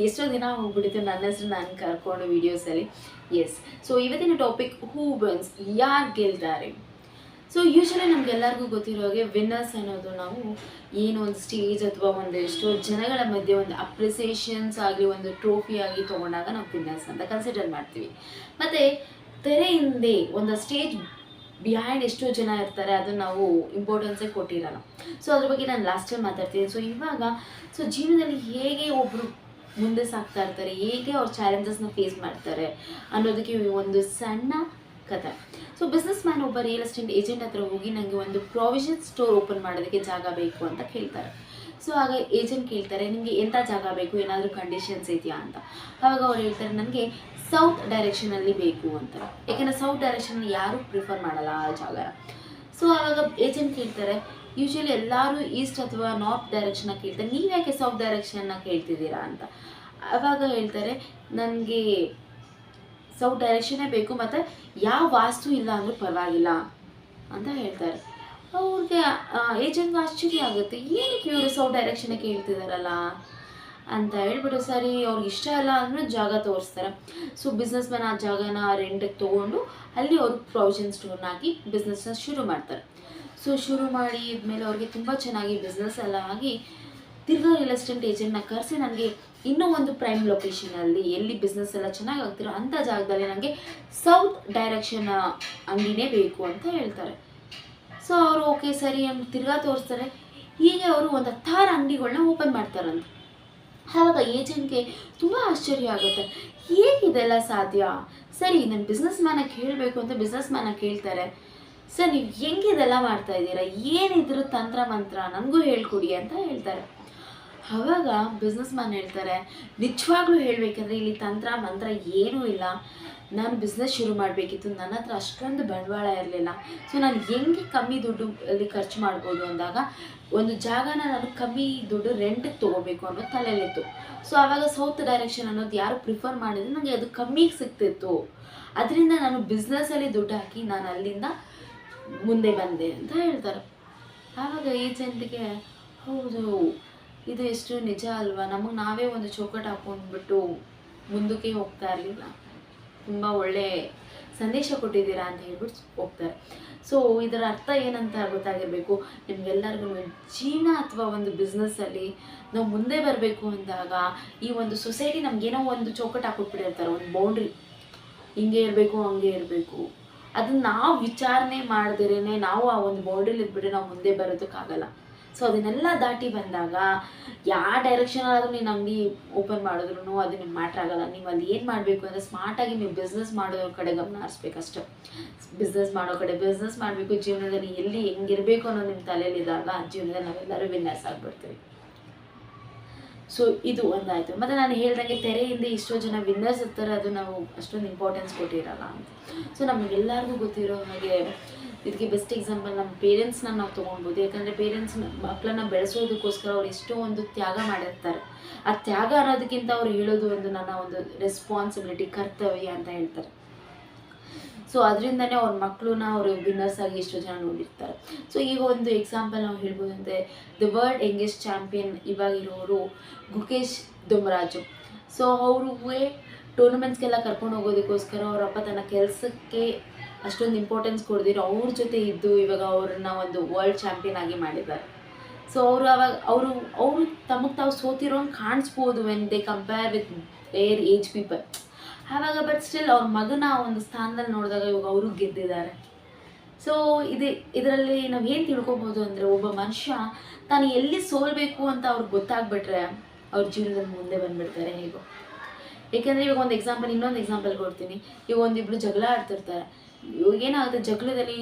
ಎಷ್ಟೋ ದಿನ ಹೋಗ್ಬಿಟ್ಟಿತ್ತು ನನ್ನ ಹೆಸರು ನಾನು ಕರ್ಕೊಂಡು ವೀಡಿಯೋಸಲ್ಲಿ. ಎಸ್, ಸೊ ಇವತ್ತಿನ ಟಾಪಿಕ್ ಹೂ ವಿನ್ಸ್, ಯಾರು ಗೆಲ್ತಾರೆ. ಸೊ ಯೂಶ್ವಲಿ ನಮಗೆಲ್ಲರಿಗೂ ಗೊತ್ತಿರೋ ಹಾಗೆ ವಿನ್ನರ್ಸ್ ಅನ್ನೋದು ನಾವು ಏನು ಒಂದು ಸ್ಟೇಜ್ ಅಥವಾ ಒಂದು ಎಷ್ಟೋ ಜನಗಳ ಮಧ್ಯೆ ಒಂದು ಅಪ್ರಿಸಿಯೇಷನ್ಸ್ ಆಗಲಿ ಒಂದು ಟ್ರೋಫಿ ಆಗಲಿ ತೊಗೊಂಡಾಗ ನಾವು ವಿನ್ನರ್ಸ್ ಅಂತ ಕನ್ಸಿಡರ್ ಮಾಡ್ತೀವಿ. ಮತ್ತು ತೆರೆ ಹಿಂದೆ ಒಂದು ಸ್ಟೇಜ್ ಬಿಹೈಂಡ್ ಎಷ್ಟೋ ಜನ ಇರ್ತಾರೆ, ಅದನ್ನು ನಾವು ಇಂಪಾರ್ಟೆನ್ಸೇ ಕೊಟ್ಟಿರಲ್ಲ. ಸೊ ಅದ್ರ ಬಗ್ಗೆ ನಾನು ಲಾಸ್ಟ್ ಟೈಮ್ ಮಾತಾಡ್ತೀನಿ. ಸೊ ಇವಾಗ ಜೀವನದಲ್ಲಿ ಹೇಗೆ ಒಬ್ಬರು ಮುಂದೆ ಸಾಗ್ತಾ ಇರ್ತಾರೆ, ಹೇಗೆ ಅವ್ರ ಚಾಲೆಂಜಸ್ನ ಫೇಸ್ ಮಾಡ್ತಾರೆ ಅನ್ನೋದಕ್ಕೆ ಒಂದು ಸಣ್ಣ ಕಥೆ. ಸೊ ಬಿಸ್ನೆಸ್ ಮ್ಯಾನ್ ಒಬ್ಬ ರಿಯಲ್ ಎಸ್ಟೇಟ್ ಏಜೆಂಟ್ ಹತ್ರ ಹೋಗಿ ನನಗೆ ಒಂದು ಪ್ರಾವಿಷನ್ ಸ್ಟೋರ್ ಓಪನ್ ಮಾಡೋದಕ್ಕೆ ಜಾಗ ಬೇಕು ಅಂತ ಕೇಳ್ತಾರೆ. ಸೊ ಆಗ ಏಜೆಂಟ್ ಕೇಳ್ತಾರೆ, ನಿಮಗೆ ಎಂಥ ಜಾಗ ಬೇಕು, ಏನಾದರೂ ಕಂಡೀಷನ್ಸ್ ಇದೆಯಾ ಅಂತ. ಆವಾಗ ಅವ್ರು ಹೇಳ್ತಾರೆ, ನನಗೆ ಸೌತ್ ಡೈರೆಕ್ಷನಲ್ಲಿ ಬೇಕು ಅಂತ. ಯಾಕೆಂದರೆ ಸೌತ್ ಡೈರೆಕ್ಷನಲ್ಲಿ ಯಾರೂ ಪ್ರಿಫರ್ ಮಾಡಲ್ಲ ಆ ಜಾಗ. ಸೊ ಆವಾಗ ಏಜೆಂಟ್ ಕೇಳ್ತಾರೆ, ಯೂಶ್ವಲಿ ಎಲ್ಲರೂ ಈಸ್ಟ್ ಅಥವಾ ನಾರ್ತ್ ಡೈರೆಕ್ಷನ್ನ ಕೇಳ್ತಾರೆ, ನೀವು ಯಾಕೆ ಸೌತ್ ಡೈರೆಕ್ಷನ್ನ ಕೇಳ್ತಿದ್ದೀರಾ ಅಂತ. ಆವಾಗ ಹೇಳ್ತಾರೆ, ನನಗೆ ಸೌತ್ ಡೈರೆಕ್ಷನ್ನೇ ಬೇಕು ಮತ್ತು ಯಾವ ವಾಸ್ತು ಇಲ್ಲ ಅಂದರೂ ಪರವಾಗಿಲ್ಲ ಅಂತ ಹೇಳ್ತಾರೆ. ಅವ್ರಿಗೆ ಏಜೆಂಟ್ಗೆ ಆಶ್ಚರ್ಯ ಆಗುತ್ತೆ, ಏನಕ್ಕೆ ಇವರು ಸೌತ್ ಡೈರೆಕ್ಷನ್ನೇ ಕೇಳ್ತಿದ್ದಾರಲ್ಲ ಅಂತ ಹೇಳ್ಬಿಟ್ಟು ಸರಿ ಅವ್ರಿಗೆ ಇಷ್ಟ ಇಲ್ಲ ಅಂದರೆ ಜಾಗ ತೋರಿಸ್ತಾರೆ. ಸೊ ಬಿಸ್ನೆಸ್ ಮ್ಯಾನ್ ಆ ಜಾಗನ ರೆಂಟಿಗೆ ತೊಗೊಂಡು ಅಲ್ಲಿ ಅವರು ಪ್ರಾವಿಷನ್ ಸ್ಟೋರ್ನ ಹಾಕಿ ಬಿಸ್ನೆಸ್ನ ಶುರು ಮಾಡ್ತಾರೆ. ಸೊ ಶುರು ಮಾಡಿದ್ಮೇಲೆ ಅವ್ರಿಗೆ ತುಂಬ ಚೆನ್ನಾಗಿ ಬಿಸ್ನೆಸ್ ಎಲ್ಲ ಆಗಿ ತಿರ್ಗಾ ರಿಯಲ್ ಎಸ್ಟೇಟ್ ಏಜೆಂಟ್ನ ಕರೆಸಿ ನನಗೆ ಇನ್ನೂ ಒಂದು ಪ್ರೈಮ್ ಲೊಕೇಶನಲ್ಲಿ ಎಲ್ಲಿ ಬಿಸ್ನೆಸ್ ಎಲ್ಲ ಚೆನ್ನಾಗಿ ಆಗ್ತಿರೋ ಅಂಥ ಜಾಗದಲ್ಲಿ ನನಗೆ ಸೌತ್ ಡೈರೆಕ್ಷನ್ ಅಂಗಡಿನೇ ಬೇಕು ಅಂತ ಹೇಳ್ತಾರೆ. ಸೊ ಅವರು ಓಕೆ ಸರಿ ಅಂತ ತಿರ್ಗಾ ತೋರಿಸ್ತಾರೆ. ಹೀಗೆ ಅವರು ಒಂದು 10 ಅಂಗಡಿಗಳನ್ನ ಓಪನ್ ಮಾಡ್ತಾರಂತೆ. ಆವಾಗ ಏಜೆಂಟ್ಗೆ ತುಂಬ ಆಶ್ಚರ್ಯ ಆಗುತ್ತೆ, ಹೇಗಿದೆಲ್ಲ ಸಾಧ್ಯ. ಸರಿ ನಾನು ಬಿಸ್ನೆಸ್ ಮ್ಯಾನ ಕೇಳಬೇಕು ಅಂತ ಬಿಸ್ನೆಸ್ ಮ್ಯಾನ ಕೇಳ್ತಾರೆ, ಸರ್ ನೀವು ಹೆಂಗಿದೆಲ್ಲ ಮಾಡ್ತಾ ಇದ್ದೀರಾ, ಏನಿದ್ರು ತಂತ್ರ ಮಂತ್ರ ನನಗೂ ಹೇಳ್ಕೊಡಿ ಅಂತ ಹೇಳ್ತಾರೆ. ಆವಾಗ ಬಿಸ್ನೆಸ್ ಮ್ಯಾನ್ ಹೇಳ್ತಾರೆ, ನಿಜವಾಗ್ಲೂ ಹೇಳಬೇಕಂದ್ರೆ ಇಲ್ಲಿ ತಂತ್ರ ಮಂತ್ರ ಏನೂ ಇಲ್ಲ. ನಾನು ಬಿಸ್ನೆಸ್ ಶುರು ಮಾಡಬೇಕಿತ್ತು, ನನ್ನ ಹತ್ರ ಅಷ್ಟೊಂದು ಬಂಡವಾಳ ಇರಲಿಲ್ಲ. ಸೊ ನಾನು ಹೆಂಗೆ ಕಮ್ಮಿ ದುಡ್ಡು ಅಲ್ಲಿ ಖರ್ಚು ಮಾಡ್ಬೋದು ಅಂದಾಗ ಒಂದು ಜಾಗನ ನಾನು ಕಮ್ಮಿ ದುಡ್ಡು ರೆಂಟಿಗೆ ತೊಗೋಬೇಕು ಅನ್ನೋದು ತಲೆಯಲ್ಲಿತ್ತು. ಸೊ ಆವಾಗ ಸೌತ್ ಡೈರೆಕ್ಷನ್ ಅನ್ನೋದು ಯಾರು ಪ್ರಿಫರ್ ಮಾಡಿದ್ರೆ ನನಗೆ ಅದು ಕಮ್ಮಿಗೆ ಸಿಗ್ತಿತ್ತು. ಅದರಿಂದ ನಾನು ಬಿಸ್ನೆಸ್ಸಲ್ಲಿ ದುಡ್ಡು ಹಾಕಿ ನಾನು ಅಲ್ಲಿಂದ ಮುಂದೆ ಬಂದೆ ಅಂತ ಹೇಳ್ತಾರೆ. ಆವಾಗ ಏಜೆಂಟ್ಗೆ ಹೌದು ಇದು ಎಷ್ಟು ನಿಜ ಅಲ್ವಾ, ನಮಗೆ ನಾವೇ ಒಂದು ಚೌಕಟ್ಟು ಹಾಕೊಂಡ್ಬಿಟ್ಟು ಮುಂದಕ್ಕೆ ಹೋಗ್ತಾ ಇರಲಿಲ್ಲ, ತುಂಬ ಒಳ್ಳೆ ಸಂದೇಶ ಕೊಟ್ಟಿದ್ದೀರಾ ಅಂತ ಹೇಳ್ಬಿಟ್ಟು ಹೋಗ್ತಾರೆ. ಸೊ ಇದರ ಅರ್ಥ ಏನಂತ ಗೊತ್ತಾಗಿರಬೇಕು ನಿಮಗೆಲ್ಲರಿಗೂ. ಜೀವನ ಅಥವಾ ಒಂದು ಬಿಸ್ನೆಸ್ಸಲ್ಲಿ ನಾವು ಮುಂದೆ ಬರಬೇಕು ಅಂದಾಗ ಈ ಒಂದು ಸೊಸೈಟಿ ನಮಗೇನೋ ಒಂದು ಚೌಕಟ್ಟು ಹಾಕೊಟ್ಬಿಟ್ಟಿರ್ತಾರೆ, ಒಂದು ಬೌಂಡ್ರಿ, ಹಿಂಗೆ ಇರಬೇಕು ಹಂಗೆ ಇರಬೇಕು. ಅದನ್ನು ನಾವು ವಿಚಾರಣೆ ಮಾಡಿದ್ರೇ ನಾವು ಆ ಒಂದು ಬೌಂಡ್ರಿಲಿ ಇದ್ಬಿಟ್ರೆ ನಾವು ಮುಂದೆ ಬರೋದಕ್ಕಾಗಲ್ಲ. ಸೊ ಅದನ್ನೆಲ್ಲ ದಾಟಿ ಬಂದಾಗ ಯಾವ ಡೈರೆಕ್ಷನಲ್ಲಾದರೂ ನೀನು ಅಂಗಡಿ ಓಪನ್ ಮಾಡಿದ್ರು ಅದು ನಿಮ್ಗೆ ಮ್ಯಾಟ್ರ್ ಆಗೋಲ್ಲ. ನೀವು ಅಲ್ಲಿ ಏನು ಮಾಡಬೇಕು ಅಂದರೆ ಸ್ಮಾರ್ಟಾಗಿ ನೀವು ಬಿಸ್ನೆಸ್ ಮಾಡೋದ್ರ ಕಡೆ ಗಮನ ಹರಿಸ್ಬೇಕಷ್ಟೆ. ಬಿಸ್ನೆಸ್ ಮಾಡೋ ಕಡೆ ಬಿಸ್ನೆಸ್ ಮಾಡಬೇಕು. ಜೀವನದಲ್ಲಿ ಎಲ್ಲಿ ಹೆಂಗಿರಬೇಕು ಅನ್ನೋ ನಿಮ್ಮ ತಲೆಯಲ್ಲಿದ್ದಾಗ ಜೀವನದಲ್ಲಿ ನಾವೆಲ್ಲರೂ ವಿನ್ನರ್ಸ್ ಆಗಿಬಿಡ್ತೀವಿ. ಸೊ ಇದು ಒಂದಾಯಿತು. ಮತ್ತು ನಾನು ಹೇಳ್ದಂಗೆ ತೆರೆಯಿಂದ ಇಷ್ಟೋ ಜನ ವಿನ್ನರ್ಸ್ ಇರ್ತಾರೆ, ಅದು ನಾವು ಅಷ್ಟೊಂದು ಇಂಪಾರ್ಟೆನ್ಸ್ ಕೊಟ್ಟಿರಲ್ಲ ಅಂತ. ಸೊ ನಮಗೆಲ್ಲರಿಗೂ ಗೊತ್ತಿರೋ ಹಾಗೆ ಇದಕ್ಕೆ ಬೆಸ್ಟ್ ಎಕ್ಸಾಂಪಲ್ ನಮ್ಮ ಪೇರೆಂಟ್ಸ್ನ ನಾವು ತೊಗೊಳ್ಬೋದು. ಯಾಕಂದರೆ ಪೇರೆಂಟ್ಸ್ ಮಕ್ಕಳನ್ನ ಬೆಳೆಸೋದಕ್ಕೋಸ್ಕರ ಅವ್ರು ಎಷ್ಟೋ ಒಂದು ತ್ಯಾಗ ಮಾಡಿರ್ತಾರೆ. ಆ ತ್ಯಾಗ ಅನ್ನೋದಕ್ಕಿಂತ ಅವ್ರು ಹೇಳೋದು ಒಂದು ನನ್ನ ಒಂದು ರೆಸ್ಪಾನ್ಸಿಬಿಲಿಟಿ, ಕರ್ತವ್ಯ ಅಂತ ಹೇಳ್ತಾರೆ. ಸೊ ಅದರಿಂದನೇ ಅವ್ರ ಮಕ್ಕಳನ್ನ ಅವರು ವಿನ್ನರ್ಸ್ ಆಗಿ ಎಷ್ಟೋ ಜನ ನೋಡಿರ್ತಾರೆ. ಸೊ ಈಗ ಒಂದು ಎಕ್ಸಾಂಪಲ್ ನಾವು ಹೇಳ್ಬೋದು ಅಂದರೆ ದ ವರ್ಲ್ಡ್ ಯಂಗೆಸ್ಟ್ ಚಾಂಪಿಯನ್ ಇವಾಗಿರೋರು ಗುಕೇಶ್ ದುಮರಾಜು. ಸೊ ಅವ್ರಿಗೆ ಟೂರ್ನಮೆಂಟ್ಸ್ಗೆಲ್ಲ ಕರ್ಕೊಂಡು ಹೋಗೋದಕ್ಕೋಸ್ಕರ ಅವರಪ್ಪ ತನ್ನ ಕೆಲಸಕ್ಕೆ ಅಷ್ಟೊಂದು ಇಂಪಾರ್ಟೆನ್ಸ್ ಕೊಡ್ದಿರೋ ಅವ್ರ ಜೊತೆ ಇದ್ದು ಇವಾಗ ಅವ್ರನ್ನ ಒಂದು ವರ್ಲ್ಡ್ ಚಾಂಪಿಯನ್ ಆಗಿ ಮಾಡಿದ್ದಾರೆ. ಸೊ ಅವರು ಅವಾಗ ಅವರು ತಮಗೆ ತಾವು ಸೋತಿರೋಂಗೆ ಕಾಣಿಸ್ಬೋದು when they compare with their age people. ಆವಾಗ ಬಟ್ ಸ್ಟಿಲ್ ಅವ್ರ ಮಗನ ಒಂದು ಸ್ಥಾನದಲ್ಲಿ ನೋಡಿದಾಗ ಇವಾಗ ಅವರು ಗೆದ್ದಿದ್ದಾರೆ. ಸೊ ಇದರಲ್ಲಿ ನಾವು ಏನು ತಿಳ್ಕೊಬೋದು ಅಂದರೆ ಒಬ್ಬ ಮನುಷ್ಯ ತಾನು ಎಲ್ಲಿ ಸೋಲ್ಬೇಕು ಅಂತ ಅವ್ರಿಗೆ ಗೊತ್ತಾಗ್ಬಿಟ್ರೆ ಅವ್ರ ಜೀವನದಲ್ಲಿ ಮುಂದೆ ಬಂದುಬಿಡ್ತಾರೆ ಹೇಗೋ. ಏಕೆಂದರೆ ಇವಾಗ ಒಂದು ಎಕ್ಸಾಂಪಲ್, ಇನ್ನೊಂದು ಎಕ್ಸಾಂಪಲ್ ಕೊಡ್ತೀನಿ. ಈಗ ಒಂದಿಬ್ಬರು ಜಗಳ ಆಡ್ತಿರ್ತಾರೆ. ಇವಾಗ ಏನಾಗುತ್ತೆ, ಜಗಳದಲ್ಲಿ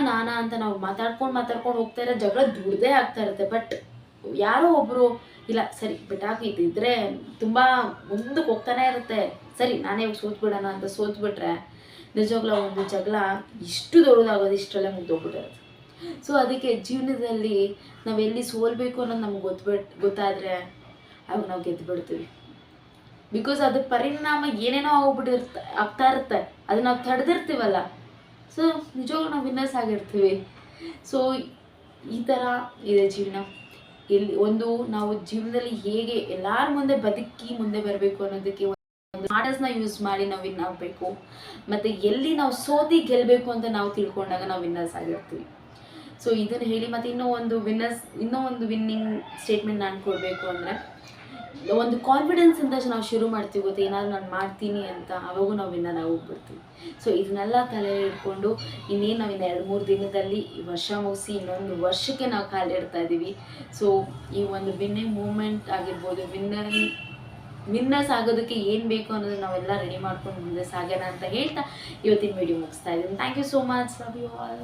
ನಾನಾ ಅಂತ ನಾವು ಮಾತಾಡ್ಕೊಂಡು ಹೋಗ್ತಾ ಇರೋ ಜಗಳ ದುಡ್ದೇ ಆಗ್ತಾ ಇರುತ್ತೆ. ಬಟ್ ಯಾರೋ ಒಬ್ಬರು ಇಲ್ಲ ಸರಿ ಬಿಟ್ಟಾಕಿದ್ದಿದ್ರೆ ತುಂಬ ಮುಂದಕ್ಕೆ ಹೋಗ್ತಾನೆ ಇರುತ್ತೆ, ಸರಿ ನಾನೇ ಇವಾಗ ಸೋತ್ಬಿಡೋಣ ಅಂತ ಸೋತ್ಬಿಟ್ರೆ ನಿಜವಾಗ್ಲೂ ಒಂದು ಜಗಳ ಇಷ್ಟು ದೊಡ್ಡದಾಗೋದು ಇಷ್ಟರಲ್ಲೇ ಮುಗ್ದೋಗ್ಬಿಟ್ಟಿರುತ್ತೆ. ಸೊ ಅದಕ್ಕೆ ಜೀವನದಲ್ಲಿ ನಾವು ಎಲ್ಲಿ ಸೋಲ್ಬೇಕು ಅನ್ನೋದು ನಮ್ಗೆ ಗೊತ್ತಾದರೆ ಆವಾಗ ನಾವು ಗೆದ್ದುಬಿಡ್ತೀವಿ. ಬಿಕಾಸ್ ಅದ್ರ ಪರಿಣಾಮ ಏನೇನೋ ಆಗ್ತಾ ಇರುತ್ತೆ, ಅದನ್ನ ನಾವು ತಡೆದಿರ್ತೀವಲ್ಲ. ಸೊ ನಿಜವಾಗ್ಲೂ ನಾವು ವಿನ್ನರ್ಸ್ ಆಗಿರ್ತೀವಿ. ಸೊ ಈ ಥರ ಇದೆ ಜೀವನ. ಎಲ್ಲಿ ಒಂದು ನಾವು ಜೀವನದಲ್ಲಿ ಹೇಗೆ ಎಲ್ಲರ ಮುಂದೆ ಬದುಕಿ ಮುಂದೆ ಬರಬೇಕು ಅನ್ನೋದಕ್ಕೆ ಒಂದು ಆರ್ಡರ್ಸ್ನ ಯೂಸ್ ಮಾಡಿ ನಾವು ವಿನ್ ಆಗಬೇಕು, ಮತ್ತು ಎಲ್ಲಿ ನಾವು ಸೋತಿ ಗೆಲ್ಲಬೇಕು ಅಂತ ನಾವು ತಿಳ್ಕೊಂಡಾಗ ನಾವು ವಿನ್ನರ್ಸ್ ಆಗಿರ್ತೀವಿ. ಸೊ ಇದನ್ನು ಹೇಳಿ ಮತ್ತು ಇನ್ನೂ ಒಂದು ವಿನ್ನಿಂಗ್ ಸ್ಟೇಟ್ಮೆಂಟ್ ನಾನು ಕೊಡಬೇಕು ಅಂದರೆ, ಒಂದು ಕಾನ್ಫಿಡೆನ್ಸ್ ಅಂತ ನಾವು ಶುರು ಮಾಡ್ತೀವಿ ಗೊತ್ತಾ, ಏನಾದ್ರು ನಾನು ಮಾಡ್ತೀನಿ ಅಂತ, ಅವಾಗೂ ನಾವು ವಿನ್ನರ್ ಆಗೋಗ್ಬಿಡ್ತೀವಿ. ಸೊ ಇದನ್ನೆಲ್ಲ ತಲೆಯಲ್ಲಿ ಇಟ್ಕೊಂಡು ಇನ್ನೇನು ನಾವು ಇನ್ನು 2-3 ದಿನದಲ್ಲಿ ಈ ವರ್ಷ ಮುಗಿಸಿ ಇನ್ನೊಂದು ವರ್ಷಕ್ಕೆ ನಾವು ಕಾಲಿಡ್ತಾ ಇದ್ದೀವಿ. ಸೊ ಈ ಒಂದು ವಿನ್ನಿಂಗ್ ಮೂಮೆಂಟ್ ಆಗಿರ್ಬೋದು, ವಿನ್ನರ್ಸ್ ಆಗೋದಕ್ಕೆ ಏನು ಬೇಕು ಅನ್ನೋದನ್ನ ನಾವೆಲ್ಲ ರೆಡಿ ಮಾಡ್ಕೊಂಡು ಮುಂದೆ ಸಾಗೋಣ ಅಂತ ಹೇಳ್ತಾ ಇವತ್ತಿನ ವಿಡಿಯೋ ಮುಗಿಸ್ತಾ ಇದ್ದೀನಿ. Thank you so much, love you all.